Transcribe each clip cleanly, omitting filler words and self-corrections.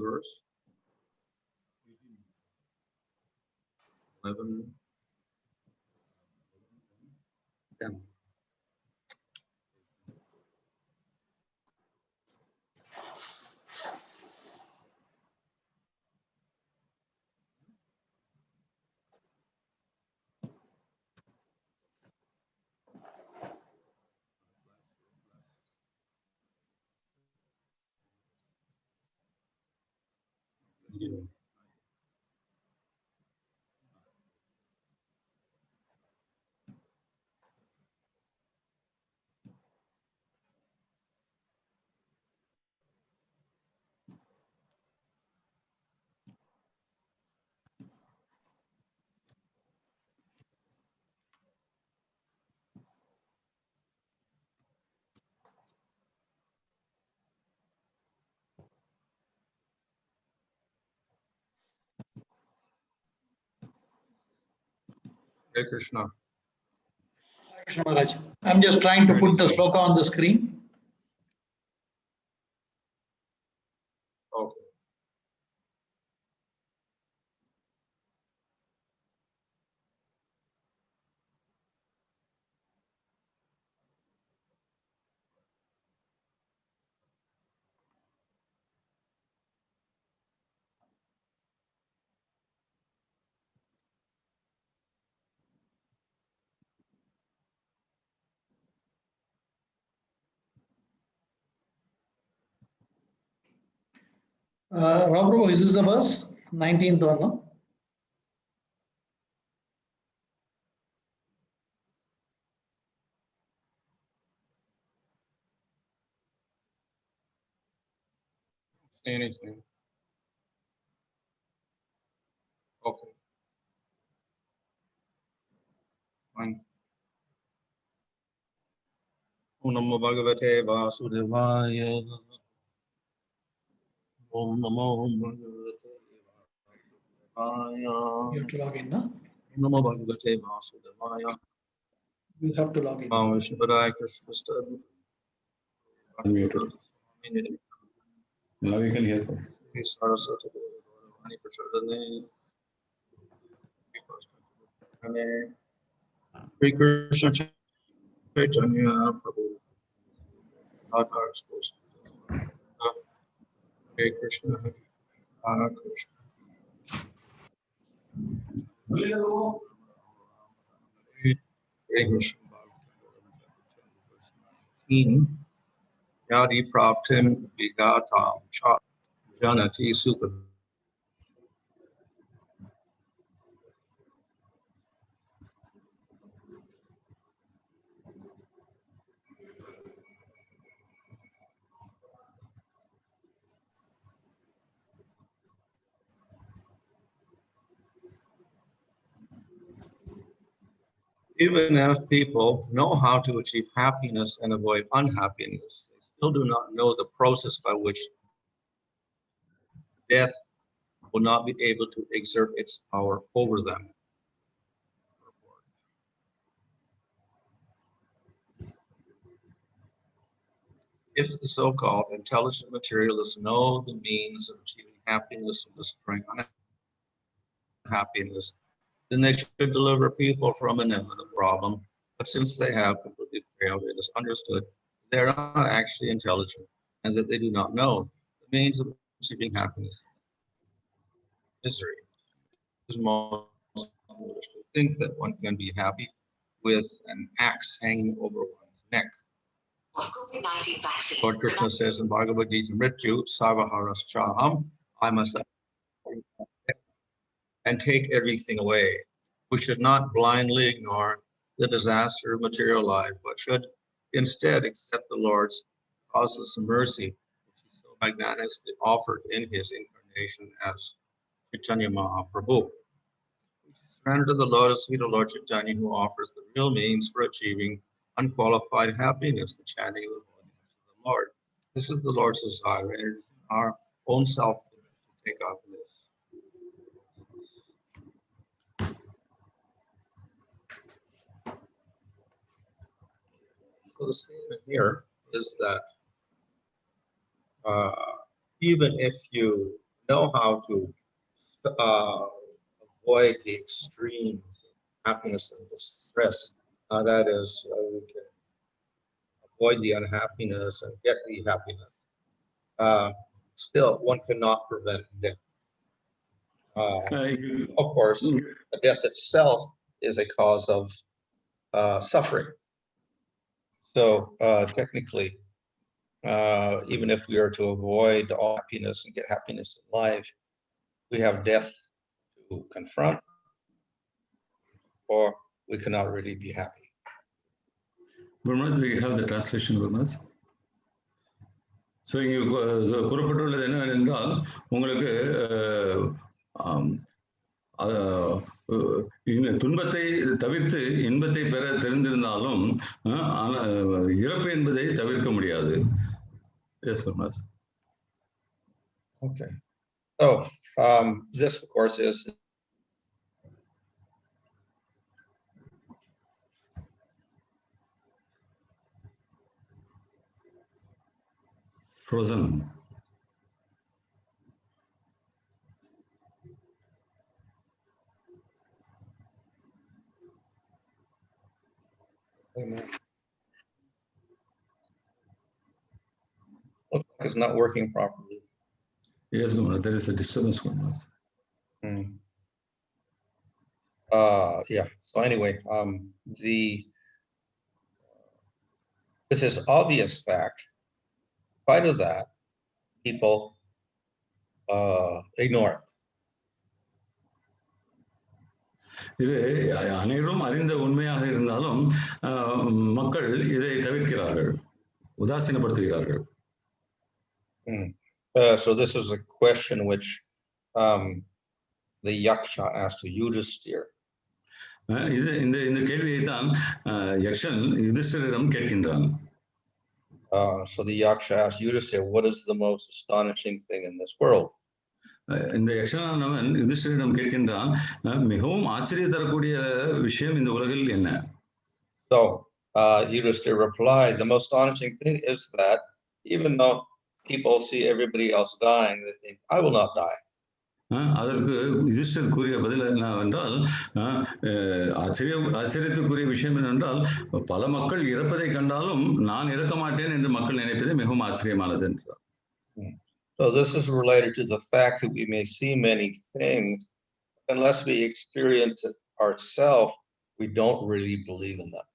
verse? 11, 10. Hare Krishna. Krishna Maharaj. I'm just trying to put the sloka on the screen. Okay. Prabhu, is this the verse? 19th one, no? Say anything. Okay. Fine. Om Namo Bhagavate Vasudevaya. Om Namo Bhagavate Vasudevaya. You have to log in, no? Om Namo Bhagavate Vasudevaya. You have to log in. Om Vishnupadaya Krishna Study. Unmuted. Now you can hear them. Saraswati Devani Prachadane. Shri Krishna Caitanya Mahāprabhu. Addhā. Hare Krishna. Hare Krishna. Hare Krishna. Yadi prāptiṁ vighātaṁ jānanti sukha. Even if people know how to achieve happiness and avoid unhappiness, they still do not know the process by which death will not be able to exert its power over them. If the so-called intelligent materialists know the means of achieving happiness and destroying unhappiness, then they should deliver people from an infinite problem. But since they have completely failed, it is understood they are not actually intelligent and that they do not know the means of achieving happiness. Misery is most foolish to think that one can be happy with an axe hanging over one's neck. Lord Krishna says in Bhagavad-gītā, mṛtyuḥ sarva-haraś I must and take everything away. We should not blindly ignore the disaster of material life, but should instead accept the Lord's causeless mercy, which he so magnanimously offered in his incarnation as Caitanya Mahāprabhu. We should surrender to the lotus feet of Lord Caitanya, who offers the real means for achieving unqualified happiness, the chanting of the holy names of the Lord. This is the Lord's desire, and it is our own self to take up this. So the statement here is that even if you know how to avoid the extremes of happiness and distress. That is, we can avoid the unhappiness and get the happiness. Still, one cannot prevent death. Of course, the death itself is a cause of suffering. So technically, even if we are to avoid all happiness and get happiness in life, we have death to confront, or we cannot really be happy. Bhanu, we have the translation, Bhanu. So you கூறப்பட்டுள்ளது என்னவென்றால் உங்களுக்கு துன்பத்தை தவிர்த்து இன்பத்தை பெற தெரிந்திருந்தாலும் இறப்பு என்பதை தவிர்க்க முடியாது. Yes, Bhanu. Okay. So this, of course, is frozen. looks like it's not working properly. Yes, Bhanu, there is a disturbance, Bhanu. Yeah. So anyway, this is obvious fact. In spite of that, people ignore it. இது அனைவரும் அறிந்த உண்மையாக இருந்தாலும் மக்கள் இதை தவிர்க்கிறார்கள், உதாசீனப்படுத்துகிறார்கள். So this is a question which the yaksha asked to Yudhisthira. இது இந்த கேள்வியை தான் யக்ஷன் யுதிஷ்டிரரிடம் கேட்கின்றான். So the yaksha asked Yudhisthira, what is the most astonishing thing in this world? இந்த யக்ஷனானவன் யுதிஷ்டிரரிடம் கேட்கின்றான், மிகவும் ஆச்சரியம் தரக்கூடிய விஷயம் இந்த உலகில் என்ன? So Yudhisthira replied, the most astonishing thing is that even though people see everybody else dying, they think, I will not die. அதற்கு யுதிஷ்டிரர் கூறிய பதில் என்னவென்றால், ஆச்சரியத்துக்குரிய விஷயம் என்னவென்றால் பல மக்கள் இறப்பதை கண்டாலும் நான் இறக்க மாட்டேன் என்று மக்கள் நினைப்பது மிகவும் ஆச்சரியமானது என்றார். So this is related to the fact that we may see many things, unless we experience it ourselves, we don't really believe in them.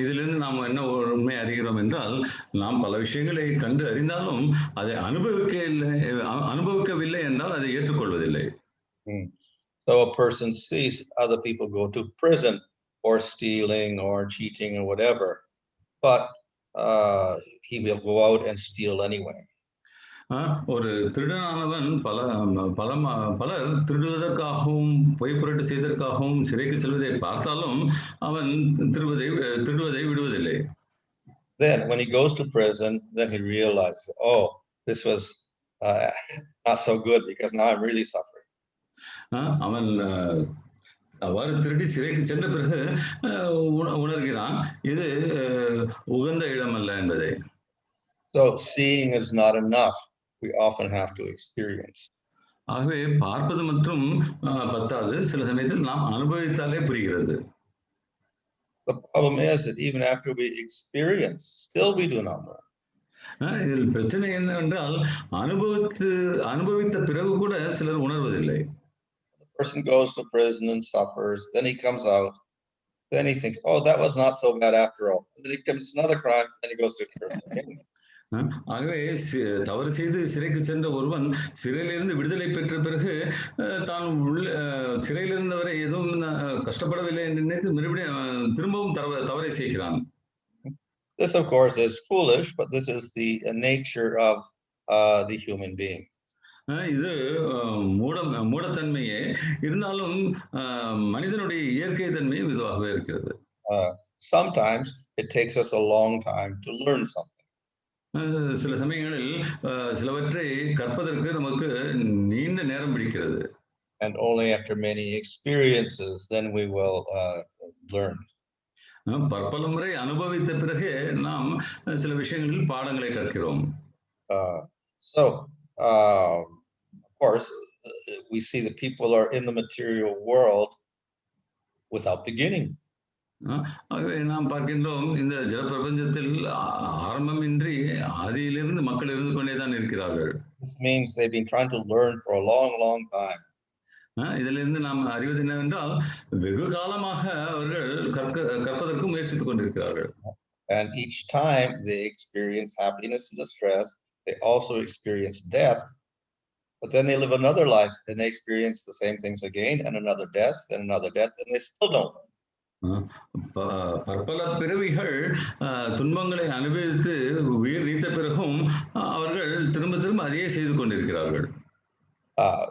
இதிலிருந்து நாம் என்ன உண்மை அறிகிறோம் என்றால், நாம் பல விஷயங்களை கண்டு அறிந்தாலும் அதை அனுபவிக்கவில்லை என்றால் அதை ஏற்றுக்கொள்வதில்லை. So a person sees other people go to prison for stealing or cheating or whatever, but he will go out and steal anyway. ஒரு திருடனானவன் பலர் திருடுவதற்காகவும் பொய்ப்புரட்டு செய்வதற்காகவும் சிறைக்கு செல்வதை பார்த்தாலும் அவன் திருடுவதை விடுவதில்லை. Then when he goes to prison, then he realizes, oh, this was not so good because now I'm really suffering. அவன் அவ்வாறு திருடி சிறைக்கு சென்ற பிறகு உணர்கிறான், இது உகந்த இடம் அல்ல என்பதை. So seeing is not enough. We often have to experience. ஆகவே பார்ப்பது மற்றும் பத்தாது, சில சமயத்தில் நாம் அனுபவித்தாலே புரிகிறது. The problem is that even after we experience, still we do not know. இதில் பிரச்சனை என்னவென்றால் அனுபவித்த பிறகு கூட சிலர் உணர்வதில்லை. The person goes to prison and suffers, then he comes out, then he thinks, oh, that was not so bad after all. And then he commits another crime, then he goes to prison again. ஆகவே தவறு செய்து சிறைக்கு சென்ற ஒருவன் சிறையிலிருந்து விடுதலை பெற்ற பிறகு தான் சிறையில் இருந்தவரை எதுவும் கஷ்டப்படவில்லை என்று நினைத்து மறுபடியும் திரும்பவும் தவறை செய்கிறான். This of course is foolish, but this is the nature of the human being. இது மூடத்தன்மையே, இருந்தாலும் மனிதனுடைய இயற்கை தன்மை இதுவாகவே இருக்கிறது. Sometimes it takes us a long time to learn something. சில சமயங்களில் சிலவற்றை கற்பதற்கு நமக்கு நீண்ட நேரம் பிடிக்கிறது. And only after many experiences then we will learn. பற்பல முறை அனுபவித்த பிறகு நாம் சில விஷயங்களில் பாடங்களை கற்கிறோம். So a course, we see that people are in the material world without beginning. ஆகவே நாம் பார்க்கின்றோம் இந்த ஜட பிரபஞ்சத்தில் ஆரம்பமின்றி ஆதியிலிருந்து மக்கள் இருந்து கொண்டேதான் இருக்கிறார்கள். This means they've been trying to learn for a long, long time. இதிலிருந்து நாம் அறிவது என்னவென்றால் வெகு காலமாக அவர்கள் கற்பதற்கு முயற்சித்துக் கொண்டிருக்கிறார்கள். And each time they experience happiness and distress, they also experience death. But then they live another life and they experience the same things again, and another death, and they still don't. பற்பல பிறவிகள் துன்பங்களை அனுபவித்து உயிர் நீத்த பிறகும் அவர்கள் திரும்ப திரும்ப அதையே செய்து கொண்டிருக்கிறார்கள்.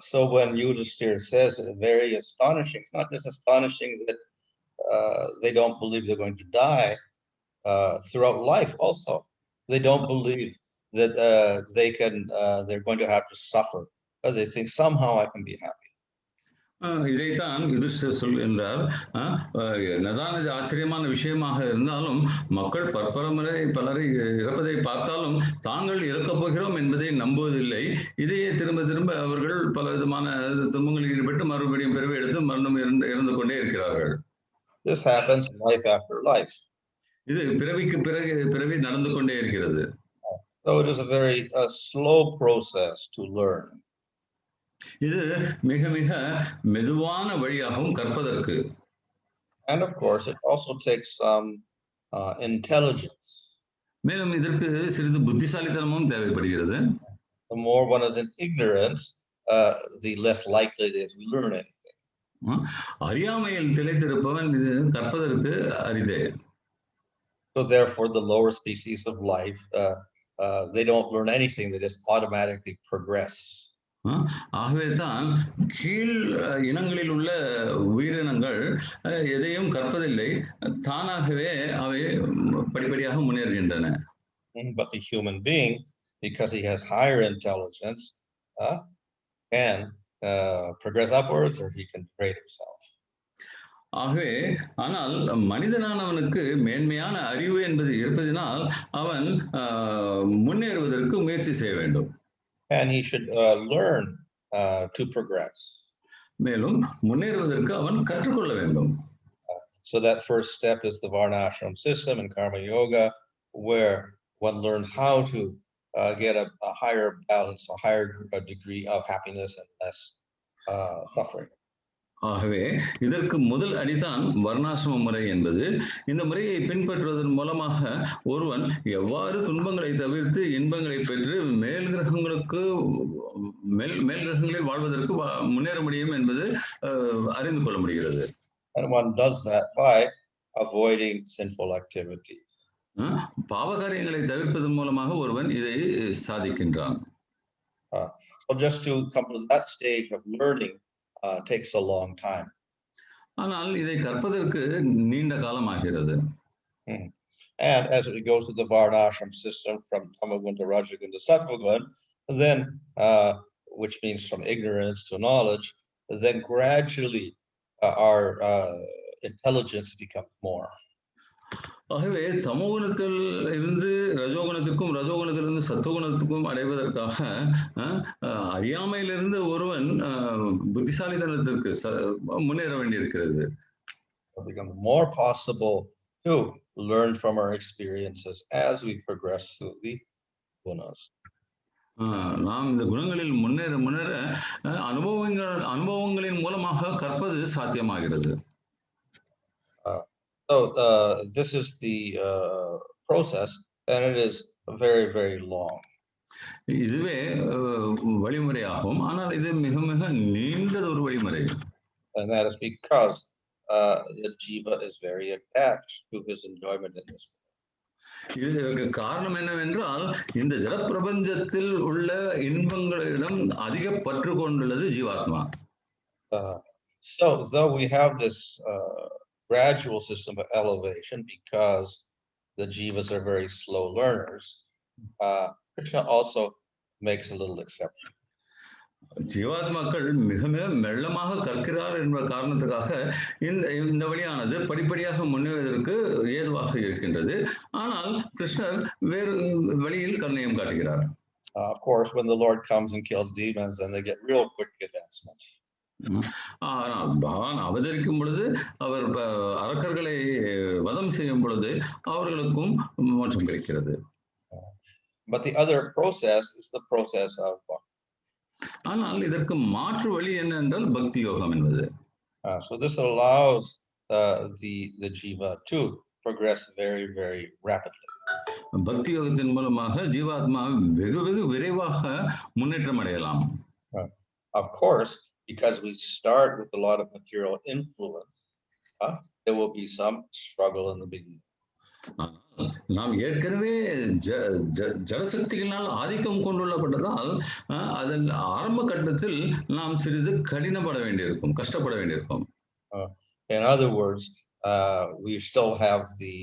So when Yudhishthira says, very astonishing, it's not just astonishing that they don't believe they're going to die throughout life also. They don't believe that they're going to have to suffer. They think somehow I can be happy. இதைத்தான் யுதிஷ்டர் சொல்கின்றார். நதான ஆச்சரியமான விஷயமாக இருந்தாலும் மக்கள் பற்பல முறை பலரை இறப்பதை பார்த்தாலும் தாங்கள் இறக்கப் போகிறோம் என்பதை நம்புவதில்லை. இதையே திரும்ப திரும்ப அவர்கள் பல விதமான துன்பங்களில் ஈடுபட்டு மறுபடியும் பிறவி எடுத்து மரணம் இறந்து கொண்டே இருக்கிறார்கள். This happens life after life. இது பிறவிக்கு பிறகு பிறவி நடந்து கொண்டே இருக்கிறது. So it is a very slow process to learn. இது மிக மிக மெதுவான வழியாகவும் கற்பதற்கு. And of course it also takes some intelligence. மேலும் இதற்கு சிறிது புத்திசாலித்தனமும் தேவைப்படுகிறது. The more one is in ignorance, the less likely it is we learn anything. அறியாமையில் திளைத்திருப்பவன் இது கற்பதற்கு அரிதே. So therefore the lower species of life, they don't learn anything, they just automatically progress. ஆகவே தான் கீழ் இனங்களில் உள்ள உயிரினங்கள் எதையும் கற்பதில்லை, தானாகவே அவை படிப்படியாக முன்னேறுகின்றன. But the human being, because he has higher intelligence, can progress upwards, or he can degrade himself. ஆகவே ஆனால் மனிதனானவனுக்கு மேன்மையான அறிவு என்பது இருப்பதினால் அவன் முன்னேறுவதற்கு முயற்சி செய்ய வேண்டும். And he should learn to progress. மேலும் முன்னேறுவதற்கு அவன் கற்றுக்கொள்ள வேண்டும். So that first step is the varnashram system in karma yoga, where one learns how to get a higher balance, a higher degree of happiness and less suffering. ஆகவே இதற்கு முதல் அடிதான் வர்ணாசிரம முறை என்பது. இந்த முறையை பின்பற்றுவதன் மூலமாக ஒருவன் எவ்வாறு துன்பங்களை தவிர்த்து இன்பங்களை பெற்று மேல் கிரகங்களில் வாழ்வதற்கு முன்னேற முடியும் என்பது அறிந்து கொள்ள முடிகிறது. And one does that by avoiding sinful activity. பாவகாரியங்களை தவிர்ப்பதன் மூலமாக ஒருவன் இதை சாதிக்கின்றான். So just to come to that stage of learning takes a long time. ஆனால் இதை கற்பதற்கு நீண்ட காலம் ஆகிறது. And as we go through the varnashram system from tamagun to rajagun to sattvagun, then which means from ignorance to knowledge, then gradually our intelligence becomes more. ஆகவே சமோகுணத்தில் இருந்து ரஜோகுணத்திற்கும் ரஜோகுணத்திலிருந்து சத்துவகுணத்துக்கும் அடைவதற்காக அறியாமையிலிருந்து ஒருவன் புத்திசாலித்தனத்திற்கு முன்னேற வேண்டியிருக்கிறது. It becomes more possible to learn from our experiences as we progress through the gunas. நாம் இந்த குணங்களில் முன்னேற அனுபவங்களின் மூலமாக கற்பது சாத்தியமாகிறது. So this is the process, and it is very, very long. இதுவே வழிமுறையாகும், ஆனால் இது மிக மிக நீண்டது ஒரு வழிமுறை. And that is because the jiva is very attached to his enjoyment in this world. இதற்கு காரணம் என்னவென்றால் இந்த ஜட பிரபஞ்சத்தில் உள்ள இன்பங்களிடம் அதிக பற்று கொண்டுள்ளது ஜீவாத்மா. So though we have this gradual system of elevation, because the jivas are very slow learners, Krishna also makes a little exception. ஜீவாத்மாக்கள் மிக மிக மெல்லமாக கற்கிறார் என்ற காரணத்துக்காக இந்த வழியானது படிப்படியாக முன்னேறுவதற்கு ஏதுவாக இருக்கின்றது. ஆனால் கிருஷ்ணர் வேறு வழியில் கருணையம் காட்டுகிறார். Of course, when the Lord comes and kills demons, then they get real quick advancement. ஆனால் பகவான் அவதரிக்கும் பொழுது அவர் அரக்கர்களை வதம் செய்யும் பொழுது அவர்களுக்கும் மோட்சம் கிடைக்கிறது. But the other process is the process of bhakti. ஆனால் இதற்கு மாற்று வழி என்னென்றால் பக்தி யோகம் என்பது. So this allows the jiva to progress very, very rapidly. பக்தி யோகத்தின் மூலமாக ஜீவாத்மா வெகு வெகு விரைவாக முன்னேற்றம் அடையலாம். Of course, because we start with a lot of material influence, there will be some struggle in the beginning. நாம் ஏற்கனவே ஜடசக்திகளால் ஆதிக்கம் கொண்டுள்ளப்பட்டதால் அதில் ஆரம்ப கட்டத்தில் நாம் சிறிது கடினப்பட வேண்டியிருக்கும், கஷ்டப்பட வேண்டியிருக்கும். In other words, we still have the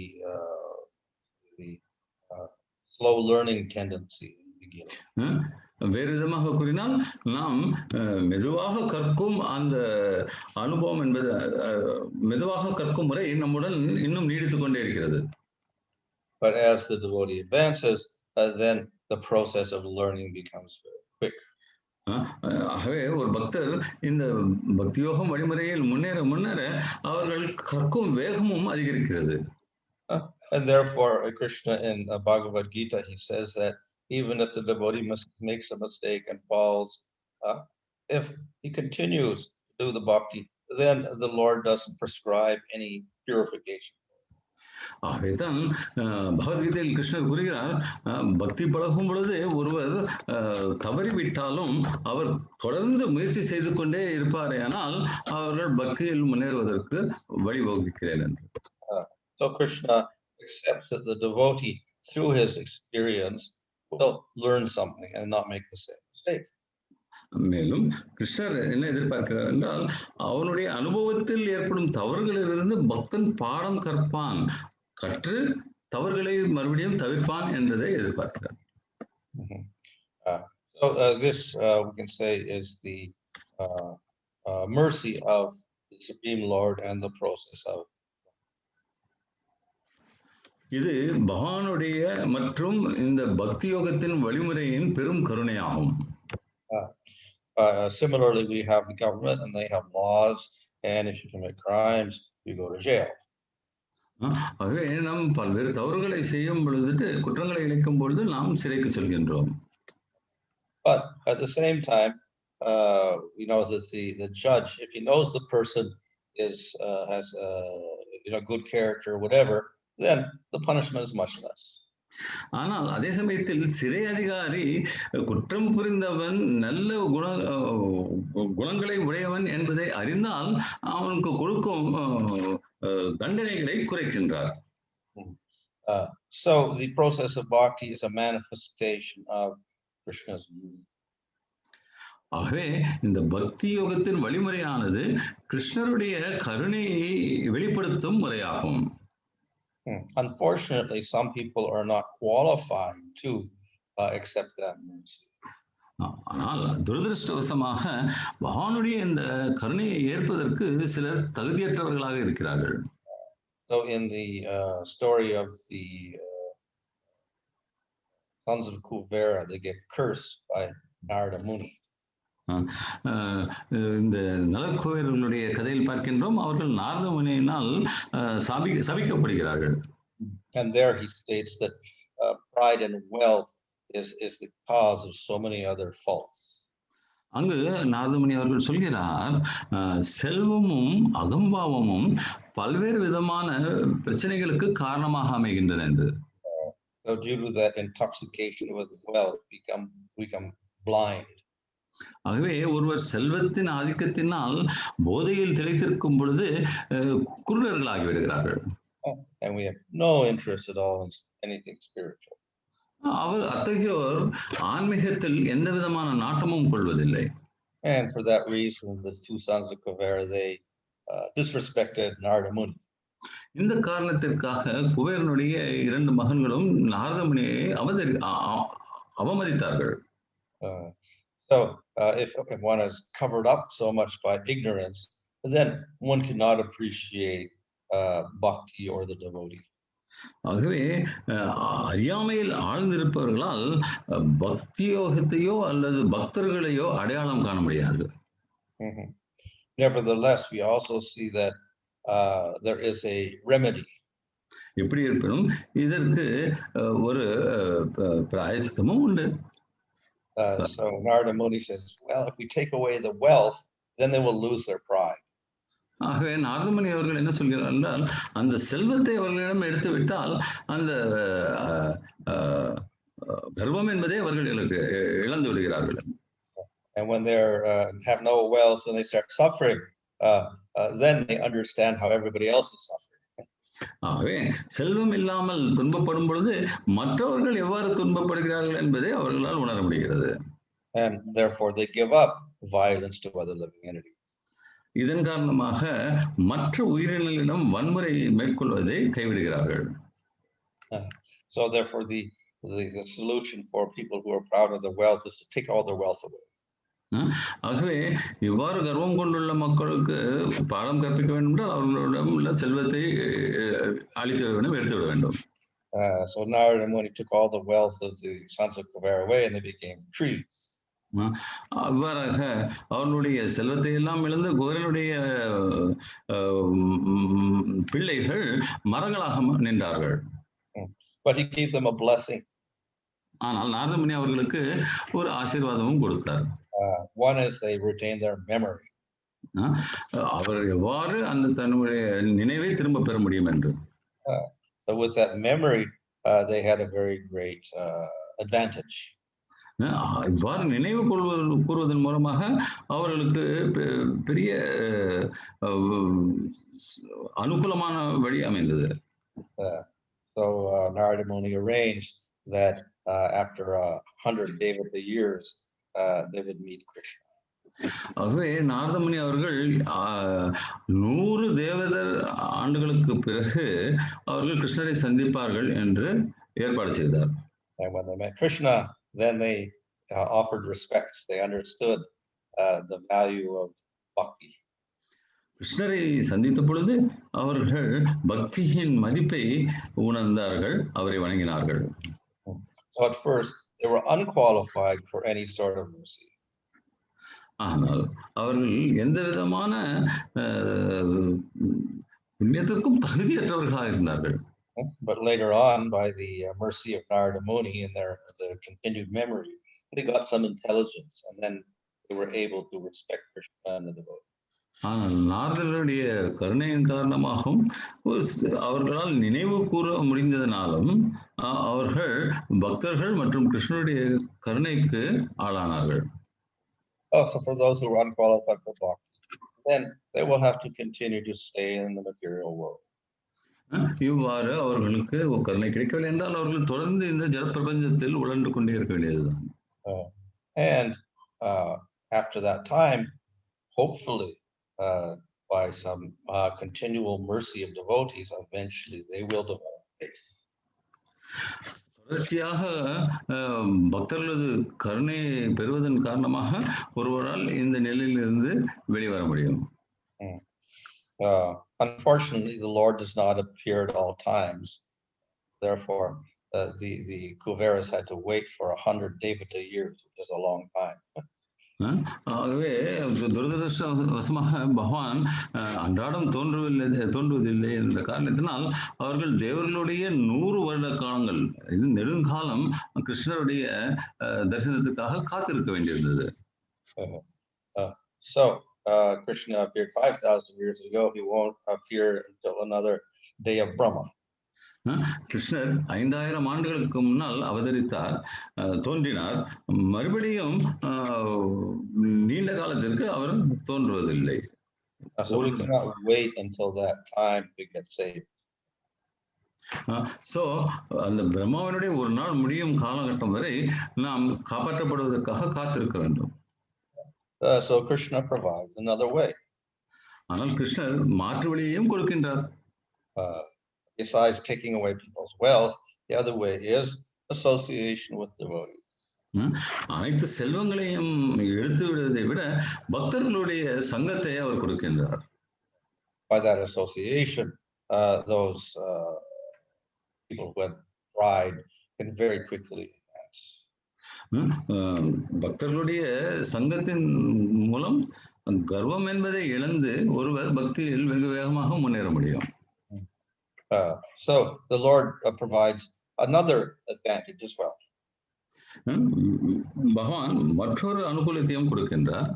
slow learning tendency in the beginning. வேறு விதமாக கூறினால் நாம் மெதுவாக கற்கும் அந்த அனுபவம் என்பது மெதுவாக கற்கும் முறை நம்முடன் இன்னும் நீடித்துக் கொண்டே இருக்கிறது. But as the devotee advances, then the process of learning becomes very quick. ஆகவே ஒரு பக்தர் இந்த பக்தியோகம் வழிமுறையில் முன்னேற முன்னேற அவர்கள் கற்கும் வேகமும் அதிகரிக்கிறது. And therefore, Krishna in Bhagavad-gītā, he says that even if the devotee makes a mistake and falls, if he continues to do the bhakti, then the Lord doesn't prescribe any purification. ஆகவேதான் பகவத்கீதையில் கிருஷ்ணர் கூறுகிறார், பக்தி பழகும் பொழுது ஒருவர் தவறிவிட்டாலும் அவர் தொடர்ந்து முயற்சி செய்து கொண்டே இருப்பாரே, ஆனால் அவர்கள் பக்தியில் முன்னேறுவதற்கு வழிவகுக்கிறேன் என்று. So Krishna accepts that the devotee, through his experience, will learn something and not make the same mistake. மேலும் கிருஷ்ணர் என்ன எதிர்பார்க்கிறார் என்றால், அவனுடைய அனுபவத்தில் ஏற்படும் தவறுகளிலிருந்து பக்தன் பாடம் கற்பான், கற்று தவறுகளை மறுபடியும் தவிர்ப்பான் என்றதை எதிர்பார்க்கிறார். So this we can say is the mercy of the Supreme Lord and the process of. இது பகவானுடைய மற்றும் இந்த பக்தி யோகத்தின் வழிமுறையின் பெரும் கருணையாகும். Similarly, we have the government and they have laws, and if you commit crimes, you go to jail. ஆகவே நாம் பல்வேறு தவறுகளை செய்யும் பொழுது, குற்றங்களை இழைக்கும் பொழுது நாம் சிறைக்கு செல்கின்றோம். But at the same time, we know that the judge, if he knows the person has good character, whatever, then the punishment is much less. ஆனால் அதே சமயத்தில் சிறை அதிகாரி குற்றம் புரிந்தவன் நல்ல குணங்களை உடையவன் என்பதை அறிந்தால் அவனுக்கு கொடுக்கும் தண்டனைகளை குறைக்கின்றார். So the process of bhakti is a manifestation of Krishna's unity. ஆகவே இந்த பக்தி யோகத்தின் வழிமுறையானது கிருஷ்ணருடைய கருணையை வெளிப்படுத்தும் முறையாகும். Unfortunately, some people are not qualified to accept that mercy. ஆனால் துரதிருஷ்டவசமாக பகவானுடைய இந்த கருணையை ஏற்பதற்கு சிலர் தகுதியற்றவர்களாக இருக்கிறார்கள். So in the story of the sons of Kuvera, they get cursed by Narada Muni. இந்த நலக்குவேரர்களுடைய கதையில் பார்க்கின்றோம், அவர்கள் Narada முனியினால் சபிக்கப்படுகிறார்கள். And there he states that pride and wealth is the cause of so many other faults. அங்கு நாரத முனி அவர்கள் சொல்கிறார், செல்வமும் அகம்பாவமும் பல்வேறு விதமான பிரச்சனைகளுக்கு காரணமாக அமைகின்றன என்று. So due to that intoxication with wealth, become blind. ஆகவே ஒருவர் செல்வத்தின் ஆதிக்கத்தினால் போதையில் திளைத்திருக்கும் பொழுது குருடர்களாகி விடுகிறார்கள். And we have no interest at all in anything spiritual. அவர் அத்தகையோர் ஆன்மீகத்தில் எந்த விதமான நாட்டமும் கொள்வதில்லை. And for that reason, the two sons of Kuvera, they disrespected Narada Muni. இந்த காரணத்திற்காக குபேரனுடைய இரண்டு மகன்களும் Narada முனியை அவமதித்தார்கள். So if one is covered up so much by ignorance, then one cannot appreciate bhakti or the devotee. ஆகவே அறியாமையில் ஆழ்ந்திருப்பவர்களால் பக்தி யோகத்தையோ அல்லது பக்தர்களையோ அடையாளம் காண முடியாது. Nevertheless, we also see that there is a remedy. எப்படி இருப்பினும் இதற்கு ஒரு பிராயச்சித்தமும் உண்டு. So Narada Muni says, well, if we take away the wealth, then they will lose their pride. ஆகவே நாரதமுனி அவர்கள் என்ன சொல்கிறார் என்றால், அந்த செல்வத்தை அவர்களிடம் எடுத்து விட்டால் அந்த கர்வம் என்பதை அவர்கள் இழந்து விடுகிறார்கள். And when they have no wealth and they start suffering, then they understand how everybody else is suffering. ஆகவே செல்வம் இல்லாமல் துன்பப்படும் பொழுது மற்றவர்கள் எவ்வாறு துன்பப்படுகிறார்கள் என்பதை அவர்களால் உணர முடிகிறது. And therefore they give up violence to other living entities. இதன் காரணமாக மற்ற உயிரினங்களிடம் வன்முறை மேற்கொள்வதை கைவிடுகிறார்கள். So therefore the solution for people who are proud of their wealth is to take all their wealth away. ஆகவே இவ்வாறு கர்வம் கொண்டுள்ள மக்களுக்கு பாடம் கற்பிக்க வேண்டும் என்றால் அவர்களிடம் உள்ள செல்வத்தை அழித்து விட வேண்டும், எடுத்து விட வேண்டும். So Narada Muni took all the wealth of the sons of Kuvera away and they became trees. அவ்வாறாக அவர்களுடைய செல்வத்தை எல்லாம் இழந்து குபேரனுடைய பிள்ளைகள் மரங்களாக நின்றார்கள். But he gave them a blessing. ஆனால் நாரதமுனி அவர்களுக்கு ஒரு ஆசீர்வாதமும் கொடுத்தார். One is they retained their memory. அவர் எவ்வாறு அந்த தன்னுடைய நினைவை திரும்ப பெற முடியும் என்று. So with that memory, they had a very great advantage. இவ்வாறு நினைவு கூறுவதன் மூலமாக அவர்களுக்கு பெரிய அனுகூலமான வழி அமைந்தது. So Narada Muni arranged that after 100 Devata years, they would meet Krishna. ஆகவே நாரதமுனி அவர்கள் 100 தேவதர் ஆண்டுகளுக்கு பிறகு அவர்கள் கிருஷ்ணரை சந்திப்பார்கள் என்று ஏற்பாடு செய்தார். And when they met Krishna, then they offered respects. They understood the value of bhakti. கிருஷ்ணரை சந்தித்த பொழுது அவர்கள் பக்தியின் மதிப்பை உணர்ந்தார்கள், அவரை வணங்கினார்கள். So at first, they were unqualified for any sort of mercy. ஆனால் அவர்கள் எந்த விதமான புண்ணியத்திற்கும் தகுதியற்றவர்களாக இருந்தார்கள். But later on, by the mercy of Narada Muni and their continued memory, they got some intelligence, and then they were able to respect Krishna and the devotees. ஆனால் நாரதருடைய கருணையின் காரணமாகவும் அவர்களால் நினைவு கூற முடிந்ததனாலும் அவர்கள் பக்தர்கள் மற்றும் கிருஷ்ணருடைய கருணைக்கு ஆளானார்கள். Also, for those who are unqualified for bhakti, then they will have to continue to stay in the material world. இவ்வாறு அவர்களுக்கு கருணை கிடைக்கவில்லை என்றால் அவர்கள் தொடர்ந்து இந்த ஜட பிரபஞ்சத்தில் உழன்று கொண்டே இருக்க வேண்டியதுதான். And after that time, hopefully, by some continual mercy of devotees, eventually they will develop faith. தொடர்ச்சியாக பக்தர்களது கருணை பெறுவதன் காரணமாக ஒருவரால் இந்த நிலையிலிருந்து வெளிவர முடியும். Unfortunately, the Lord does not appear at all times. Therefore, the Kuveras had to wait for 100 Devata years, which is a long time. ஆகவே துரதிருஷ்டவசமாக பகவான் அன்றாடம் தோன்றுவதில்லை என்ற காரணத்தினால் அவர்கள் தேவர்களுடைய 100 வருட காலங்கள், இது நெடுங்காலம் கிருஷ்ணருடைய தரிசனத்துக்காக காத்திருக்க வேண்டியிருந்தது. So Krishna appeared 5,000 years ago. He won't appear until another day of Brahma. கிருஷ்ணர் 5000 ஆண்டுகளுக்கு முன்னால் அவதரித்தார், தோன்றினார். மறுபடியும் நீண்ட காலத்திற்கு அவர் தோன்றுவதில்லை. So we cannot wait until that time to get saved. So அந்த பிரம்மாவனுடைய ஒரு நாள் முடியும் காலகட்டம் வரை நாம் காப்பாற்றப்படுவதற்காக காத்திருக்க வேண்டும். So Krishna provides another way. ஆனால் கிருஷ்ணர் மாற்று வழியையும் கொடுக்கின்றார். Besides taking away people's wealth, the other way is association with devotees. அனைத்து செல்வங்களையும் எடுத்து விடுவதை விட பக்தர்களுடைய சங்கத்தை அவர் கொடுக்கின்றார். By that association, those people who had pride can very quickly advance. பக்தர்களுடைய சங்கத்தின் மூலம் கர்வம் என்பதை இழந்து ஒருவர் பக்தியில் வெகு வேகமாக முன்னேற முடியும். So the Lord provides another advantage as well. பகவான் மற்றொரு அனுகூலத்தையும் கொடுக்கின்றார்.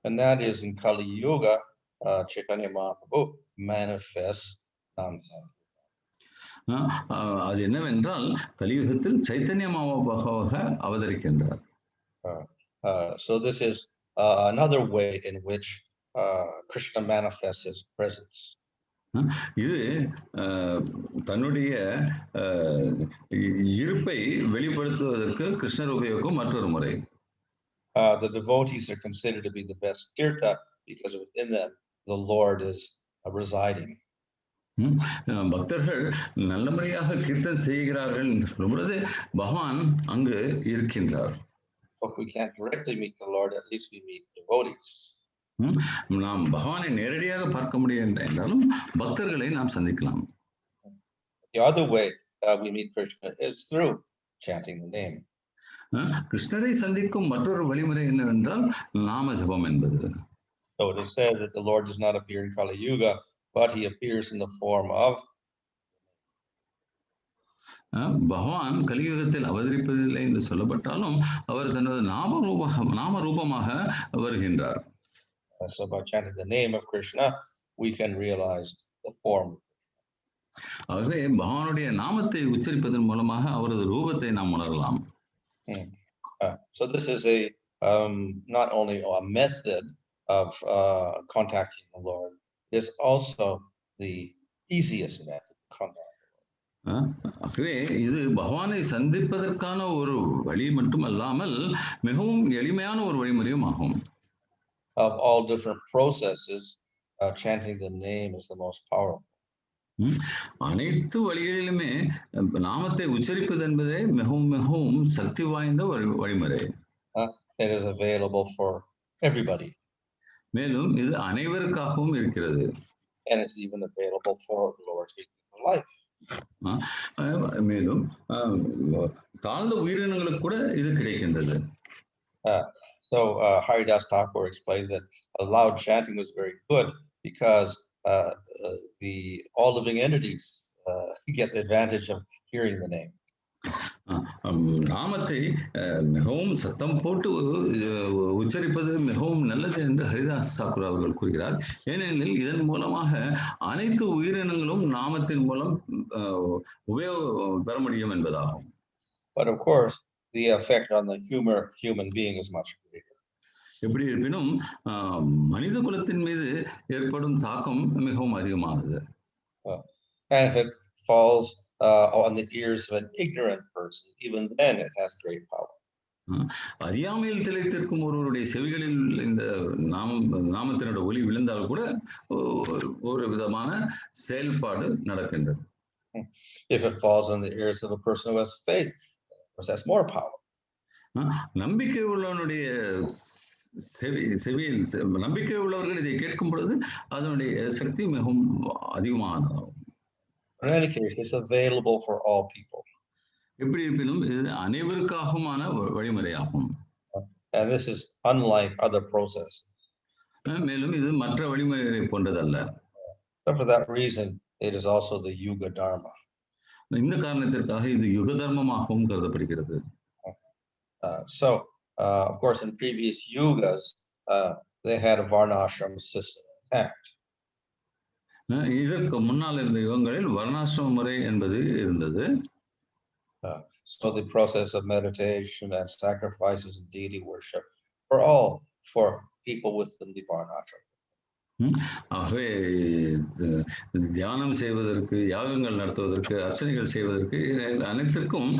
And that is in Kali Yuga, Caitanya Mahāprabhu manifests nonsense. அது என்னவென்றால் கலியுகத்தில் Chaitanya மகாபாக அவதரிக்கின்றார். So this is another way in which Krishna manifests his presence. இது தன்னுடைய இருப்பை வெளிப்படுத்துவதற்கு கிருஷ்ணர் உபயோகிக்கும் மற்றொரு முறை. The devotees are considered to be the best tirtha because within them the Lord is residing. பக்தர்கள் நல்ல முறையாக கீர்த்தன் செய்கிறார்கள் என்று சொல்லும் பொழுது பகவான் அங்கு இருக்கின்றார். If we can't directly meet the Lord, at least we meet devotees. நாம் பகவானை நேரடியாக பார்க்க முடியும் என்றாலும் பக்தர்களை நாம் சந்திக்கலாம். The other way we meet Krishna is through chanting the name. கிருஷ்ணரை சந்திக்கும் மற்றொரு வழிமுறை என்னவென்றால் நாம ஜபம் என்பது. So it is said that the Lord does not appear in Kali Yuga, but he appears in the form of. பகவான் கலியுகத்தில் அவதரிப்பதில்லை என்று சொல்லப்பட்டாலும் அவர் தனது நாம ரூபமாக வருகின்றார். So by chanting the name of Krishna, we can realize the form. ஆகவே பகவானுடைய நாமத்தை உச்சரிப்பதன் மூலமாக அவரது ரூபத்தை நாம் உணரலாம். So this is not only a method of contacting the Lord, it's also the easiest method to contact. ஆகவே இது பகவானை சந்திப்பதற்கான ஒரு வழி மட்டுமல்லாமல் மிகவும் எளிமையான ஒரு வழிமுறையும் ஆகும். Of all different processes, chanting the name is the most powerful. அனைத்து வழிகளிலுமே நாமத்தை உச்சரிப்பது என்பதே மிகவும் சக்தி வாய்ந்த ஒரு வழிமுறை. It is available for everybody. மேலும் இது அனைவருக்காகவும் இருக்கிறது. And it's even available for Lord's life. மேலும் தாழ்ந்த உயிரினங்களுக்கு கூட இது கிடைக்கின்றது. So Haridas Thakur explained that loud chanting was very good because all living entities get the advantage of hearing the name. நாமத்தை மிகவும் சத்தம் போட்டு உச்சரிப்பது மிகவும் நல்லது என்று ஹரிதாஸ் தாக்கூர் அவர்கள் கூறுகிறார். ஏனெனில் இதன் மூலமாக அனைத்து உயிரினங்களும் நாமத்தின் மூலம் உபயோகம் பெற முடியும் என்பதாகும். But of course, the effect on the human being is much greater. எப்படி இருப்பினும் மனித குலத்தின் மீது ஏற்படும் தாக்கம் மிகவும் அதிகமானது. And if it falls on the ears of an ignorant person, even then it has great power. அறியாமையில் திளைத்திருக்கும் ஒருவருடைய செவிகளில் இந்த நாமத்தினோட ஒலி விழுந்தால் கூட ஒரு விதமான செயல்பாடு நடக்கின்றது. If it falls on the ears of a person who has faith, of course that's more power. நம்பிக்கை உள்ளவனுடைய செவியில் நம்பிக்கை உள்ளவர்கள் இதை கேட்கும் பொழுது அதனுடைய சக்தி மிகவும் அதிகமானதாகும். In any case, it's available for all people. எப்படி இருப்பினும் இது அனைவருக்காகவுமான வழிமுறையாகும். And this is unlike other processes. மேலும் இது மற்ற வழிமுறைகளை போன்றதல்ல. So for that reason, it is also the yuga dharma. இந்த காரணத்திற்காக இது யுக தர்மமாகவும் கருதப்படுகிறது. So of course, in previous yugas, they had a varnashram system intact. இதற்கு முன்னால் இருந்த யுகங்களில் வர்ணாசிரம முறை என்பது இருந்தது. So the process of meditation and sacrifices and deity worship were all for people within the varnashram. ஆகவே தியானம் செய்வதற்கு, யாகங்கள் நடத்துவதற்கு, அர்ச்சனைகள் செய்வதற்கு அனைத்திற்கும்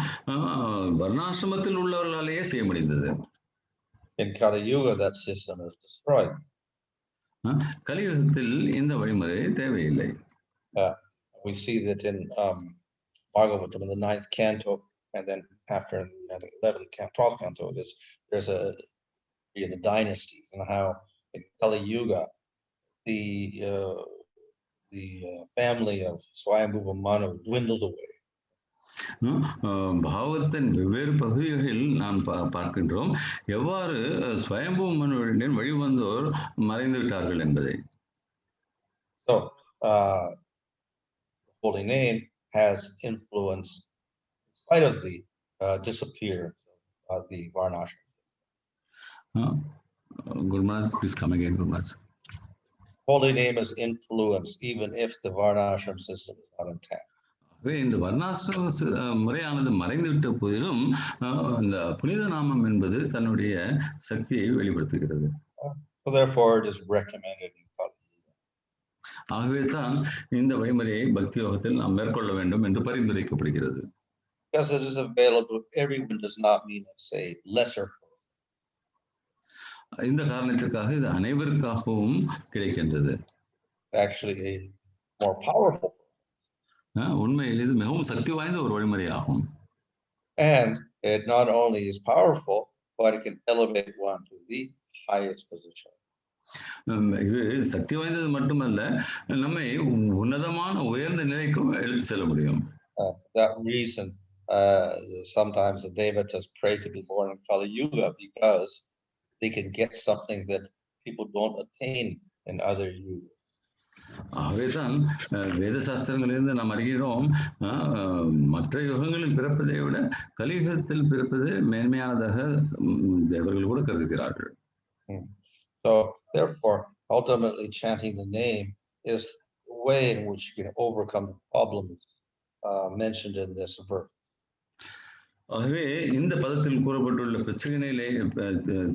வர்ணாசிரமத்தில் உள்ளவர்களாலேயே செய்ய முடிந்தது. In Kali Yuga, that system is destroyed. கலியுகத்தில் இந்த வழிமுறை தேவையில்லை. We see that in Bhagavatam in the 9th canto, and then after in the 11th canto, 12th canto, there's the dynasty and how in Kali Yuga the family of Swami Bhanu dwindled away. பாவத்தின் வெவ்வேறு பகுதிகளில் நாம் பார்க்கின்றோம் எவ்வாறு ஸ்வயம்பு மனுவின் வழிவந்தோர் மறைந்து விட்டார்கள் என்பதை. So holy name has influence in spite of the disappearance of the varnashram. Gurmath, please come again, Gurmath. Holy name has influence even if the varnashram system is not intact. இந்த வர்ணாசிரம முறையானது மறைந்துவிட்ட போதிலும் இந்த புனித நாமம் என்பது தன்னுடைய சக்தியை வெளிப்படுத்துகிறது. So therefore it is recommended in Kali-yuga. ஆகவே தான் இந்த வழிமுறையை பக்தி யோகத்தில் நாம் மேற்கொள்ள வேண்டும் என்று பரிந்துரைக்கப்படுகிறது. Because it is available to everyone does not mean it's a lesser. இந்த காரணத்திற்காக இது அனைவருக்காகவும் கிடைக்கின்றது. Actually a more powerful. உண்மையில் இது மிகவும் சக்தி வாய்ந்த ஒரு வழிமுறையாகும். And it not only is powerful, but it can elevate one to the highest position. இது சக்தி வாய்ந்தது மட்டுமல்ல, நம்மை உன்னதமான உயர்ந்த நிலைக்கும் எடுத்து செல்ல முடியும். For that reason, sometimes the devatas pray to be born in Kali-yuga because they can get something that people don't attain in other yugas. ஆகவேதான் வேத சாஸ்திரங்களிலிருந்து நாம் அறிகிறோம் மற்ற யுகங்களில் பிறப்பதை விட கலியுகத்தில் பிறப்பது மேன்மையானதாக தேவர்கள் கூட கருதுகிறார்கள். So therefore, ultimately chanting the name is the way in which you can overcome the problems mentioned in this verse. ஆகவே இந்த பதத்தில் கூறப்பட்டுள்ள பிரச்சனைகளை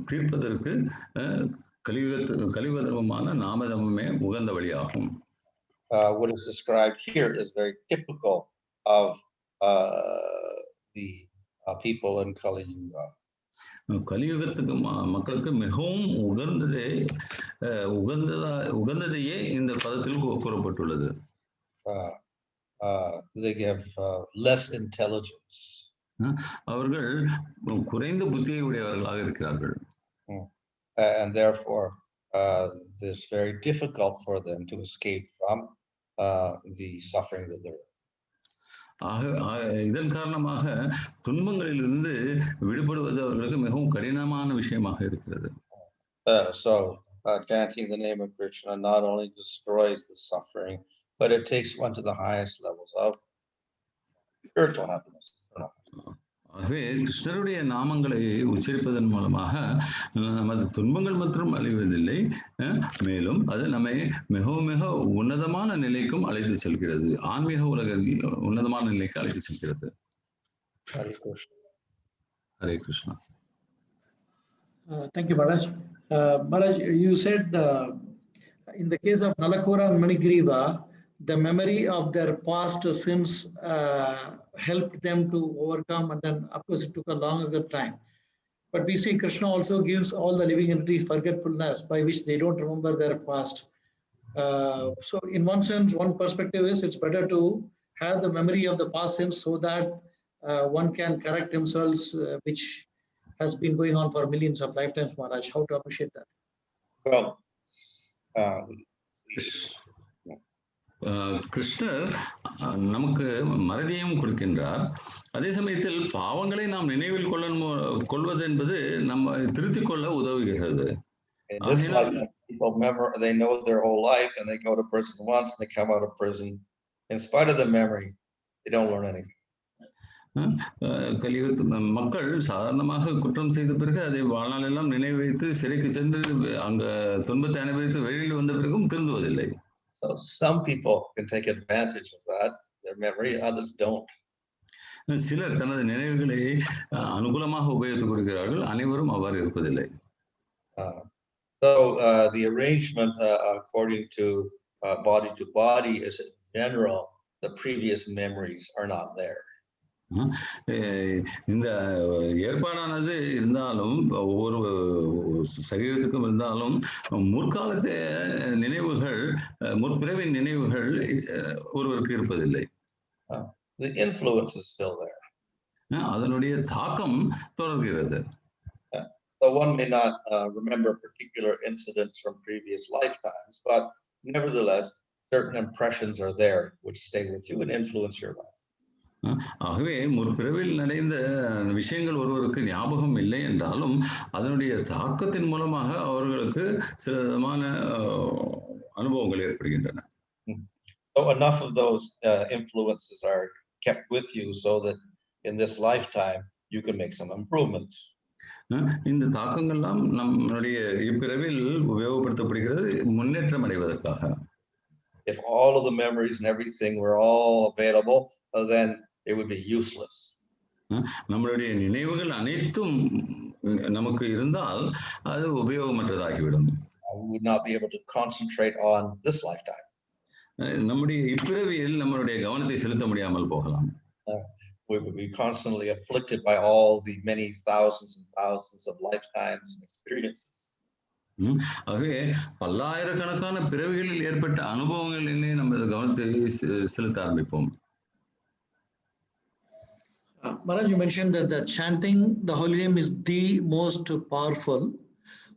தீர்ப்பதற்கு கலியுக தர்மமான நாமதமே உகந்த வழியாகும். What is described here is very typical of the people in Kali-yuga. கலியுகத்துக்கு மக்களுக்கு மிகவும் உகந்ததையே இந்த பதத்தில் கூறப்பட்டுள்ளது. They have less intelligence. அவர்கள் குறைந்த புத்தியை உடையவர்களாக இருக்கிறார்கள். And therefore it's very difficult for them to escape from the suffering that they're in. இதன் காரணமாக துன்பங்களிலிருந்து விடுபடுவது அவர்களுக்கு மிகவும் கடினமான விஷயமாக இருக்கிறது. So chanting the name of Krishna not only destroys the suffering, but it takes one to the highest levels of spiritual happiness. ஆகவே கிருஷ்ணருடைய நாமங்களை உச்சரிப்பதன் மூலமாக நமது துன்பங்கள் மற்றும் அழிவதில்லை, மேலும் அது நம்மை மிகவும் மிக உன்னதமான நிலைக்கும் அழைத்து செல்கிறது. ஆன்மீக உலகில் உன்னதமான நிலைக்கு அழைத்து செல்கிறது. Hare Krishna. Hare Krishna. Thank you, Maharaj. Maharaj, you said in the case of Nalakura and Manigriva, the memory of their past sins helped them to overcome, and then of course it took a longer time. But we see Krishna also gives all the living entities forgetfulness by which they don't remember their past. So in one sense, one perspective is it's better to have the memory of the past sins so that one can correct themselves, which has been going on for millions of lifetimes, Maharaj. How to appreciate that? Well, கிருஷ்ணர் நமக்கு மறதியும் கொடுக்கின்றார். அதே சமயத்தில் பாவங்களை நாம் நினைவில் கொள்வது என்பது நம்ம திருத்திக் கொள்ள உதவுகிறது. People remember, they know their whole life and they go to prison once, they come out of prison. In spite of the memory, they don't learn anything. கலியுகத்து மக்கள் சாதாரணமாக குற்றம் செய்த பிறகு அதை வாழ்நாள் எல்லாம் நினைவு வைத்து சிறைக்கு சென்று அங்க துன்பத்தை அனுபவித்து வெளியில் வந்த பிறகும் திருந்துவதில்லை. So some people can take advantage of that, their memory, others don't. சிலர் தனது நினைவுகளை அனுகூலமாக உபயோகித்துக் கொள்கிறார்கள், அனைவரும் அவ்வாறு இருப்பதில்லை. So the arrangement according to body is in general, the previous memories are not there. இந்த ஏற்பாடானது இருந்தாலும் ஒவ்வொரு சரீரத்துக்கும் இருந்தாலும் முற்காலத்து நினைவுகள், முற்பிறவின் நினைவுகள் ஒருவருக்கு இருப்பதில்லை. The influence is still there. அதனுடைய தாக்கம் தொடர்கிறது. So one may not remember particular incidents from previous lifetimes, but nevertheless, certain impressions are there which stay with you and influence your life. ஆகவே முற்பிறவில் நடந்த விஷயங்கள் ஒருவருக்கு ஞாபகம் இல்லை என்றாலும் அதனுடைய தாக்கத்தின் மூலமாக அவர்களுக்கு சில விதமான அனுபவங்கள் ஏற்படுகின்றன. So enough of those influences are kept with you so that in this lifetime you can make some improvements. இந்த தாக்கங்கள்லாம் நம்மளுடைய இப்பிறவில் உபயோகப்படுத்தப்படுகிறது முன்னேற்றம் அடைவதற்காக. If all of the memories and everything were all available, then it would be useless. நம்மளுடைய நினைவுகள் அனைத்தும் நமக்கு இருந்தால் அது உபயோகமற்றதாகிவிடும். We would not be able to concentrate on this lifetime. நம்முடைய இப்பிறவியில் நம்மளுடைய கவனத்தை செலுத்த முடியாமல் போகலாம். We would be constantly afflicted by all the many thousands and thousands of lifetimes and experiences. ஆகவே பல்லாயிரக்கணக்கான பிறவிகளில் ஏற்பட்ட அனுபவங்களிலே நம்ம கவனத்தை செலுத்த ஆரம்பிப்போம். Maharaj, you mentioned that the chanting the holy name is the most powerful.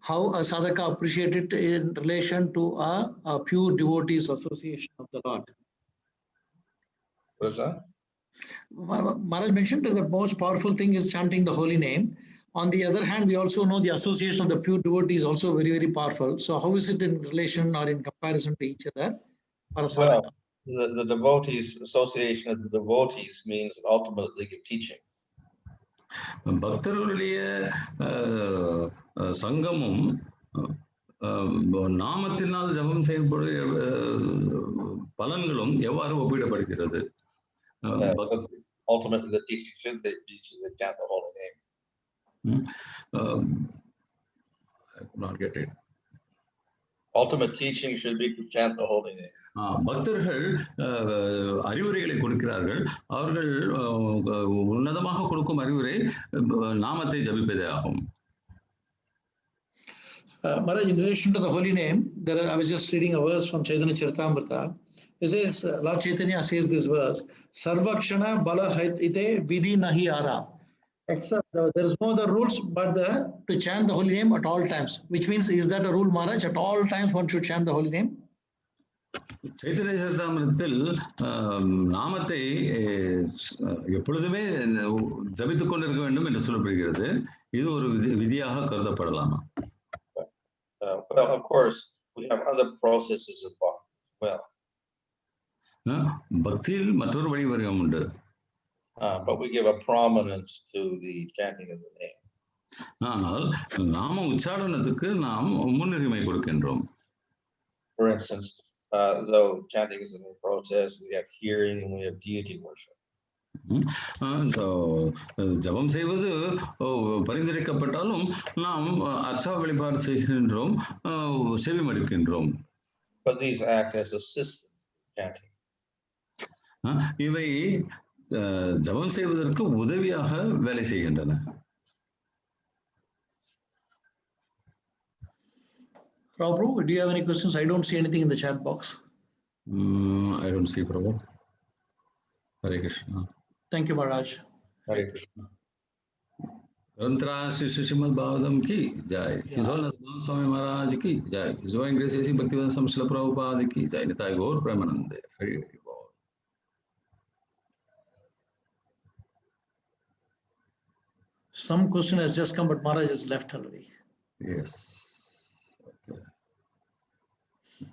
How a sadhaka appreciate it in relation to a pure devotee's association of the Lord? What is that? Maharaj mentioned that the most powerful thing is chanting the holy name. On the other hand, we also know the association of the pure devotee is also very, very powerful. So how is it in relation or in comparison to each other? Well, the devotees, association of the devotees means ultimately give teaching. பக்தர்களுடைய சங்கமும் நாமத்தினால் ஜபம் செய்யக்கூடிய பலன்களும் எவ்வாறு ஒப்பிடப்படுகிறது? Ultimately, the teaching should they chant the holy name. I could not get it. Ultimate teaching should be to chant the holy name. பக்தர்கள் அறிவுரைகளை கொடுக்கிறார்கள். அவர்கள் உன்னதமாக கொடுக்கும் அறிவுரை நாமத்தை ஜபிப்பதே ஆகும். Maharaj, in relation to the holy name, I was just reading a verse from Chaitanya Charitamrita. It says, Lord Caitanya says this verse, Sarvakshana bala ite vidhi nahi ara. Except there is no other rules but to chant the holy name at all times. Which means, is that a rule, Maharaj? At all times one should chant the holy name? Chaitanya சரிதாமிரத்தில் நாமத்தை எப்பொழுதுமே ஜபித்துக் கொண்டிருக்க வேண்டும் என்று சொல்லப்படுகிறது. இது ஒரு விதியாக கருதப்படலாமா? Well, of course, we have other processes involved as well. பக்தியில் மற்றொரு வழிவகம் உண்டு. But we give a prominence to the chanting of the name. ஆனால் நாம உச்சாரணத்துக்கு நாம் முன்னுரிமை கொடுக்கின்றோம். For instance, though chanting is a process, we have hearing and we have deity worship. ஜபம் செய்வது பரிந்துரைக்கப்பட்டாலும் நாம் அர்ச்சா வழிபாடு செய்கின்றோம், செவிமடுக்கின்றோம். But these act as assistants in chanting. இவை ஜபம் செய்வதற்கு உதவியாக வேலை செய்கின்றன. Prabhu, do you have any questions? I don't see anything in the chat box. I don't see, Prabhu. Hare Krishna. Thank you, Maharaj. Hare Krishna. Tantra Srimad Bhagavatam ki jai. His Holiness Swami Maharaj ki jai. His Divine Grace A.C. Bhaktivedanta Swami Srila Prabhupada ki jai. Nitai Gaur Premanande. Hare Krishna. Some question has just come, but Maharaj has left already. Yes. Okay.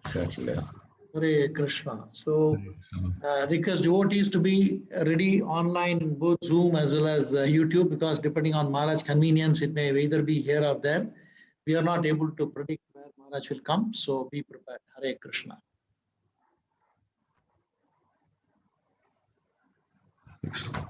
Exactly. Hare Krishna. So, request devotees to be ready online in both Zoom as well as YouTube, because depending on Maharaj's convenience, it may either be here or there. We are not able to predict where Maharaj will come, so be prepared. Hare Krishna. Krishna.